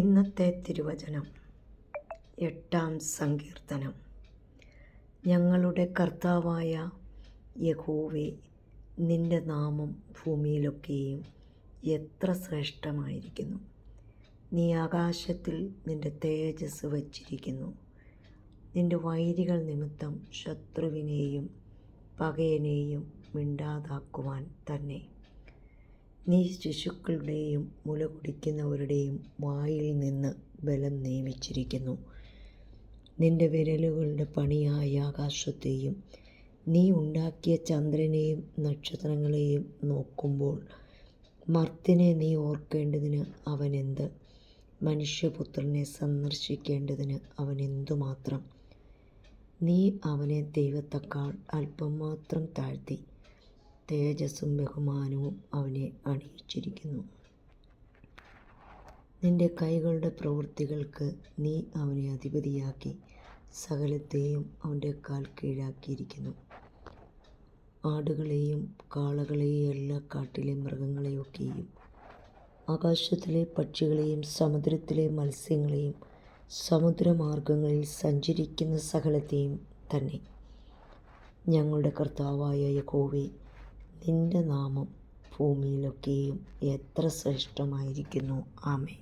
ഇന്നത്തെ തിരുവചനം 8-ാം സങ്കീർത്തനം. ഞങ്ങളുടെ കർത്താവായ യഹോവേ, നിൻ്റെ നാമം ഭൂമിയിലൊക്കെയും എത്ര ശ്രേഷ്ഠമായിരിക്കുന്നു. നീ ആകാശത്തിൽ നിൻ്റെ തേജസ് വച്ചിരിക്കുന്നു. നിൻ്റെ വൈരികൾ നിമിത്തം ശത്രുവിനെയും പകയനെയും മിണ്ടാതാക്കുവാൻ തന്നെ. നീ ശിശുക്കളുടെയും മുല കുടിക്കുന്നവരുടെയും വായിൽ നിന്ന് ബലം നിയമിച്ചിരിക്കുന്നു. നിൻ്റെ വിരലുകളുടെ പണിയായ ആകാശത്തെയും നീ ഉണ്ടാക്കിയ ചന്ദ്രനെയും നക്ഷത്രങ്ങളെയും നോക്കുമ്പോൾ മർത്യനെ നീ ഓർക്കേണ്ടതിന് അവനെന്ത്? മനുഷ്യപുത്രനെ സന്ദർശിക്കേണ്ടതിന് അവനെന്തുമാത്രം? നീ അവനെ ദൈവത്തെക്കാൾ അല്പം മാത്രം താഴ്ത്തി തേജസ്സും ബഹുമാനവും അവനെ അണിയിച്ചിരിക്കുന്നു. നിൻ്റെ കൈകളുടെ പ്രവൃത്തികൾക്ക് നീ അവനെ അധിപതിയാക്കി സകലത്തെയും അവൻ്റെ കാൽ കീഴാക്കിയിരിക്കുന്നു. ആടുകളെയും കാളകളെയും എല്ലാ കാട്ടിലെ മൃഗങ്ങളെയൊക്കെയും ആകാശത്തിലെ പക്ഷികളെയും സമുദ്രത്തിലെ മത്സ്യങ്ങളെയും സമുദ്രമാർഗങ്ങളിൽ സഞ്ചരിക്കുന്ന സകലത്തെയും തന്നെ. ഞങ്ങളുടെ കർത്താവായ യഹോവേ, നിൻ്റെ നാമം ഭൂമിയിലൊക്കെയും എത്ര ശ്രേഷ്ഠമായിരിക്കുന്നു. ആമേൻ.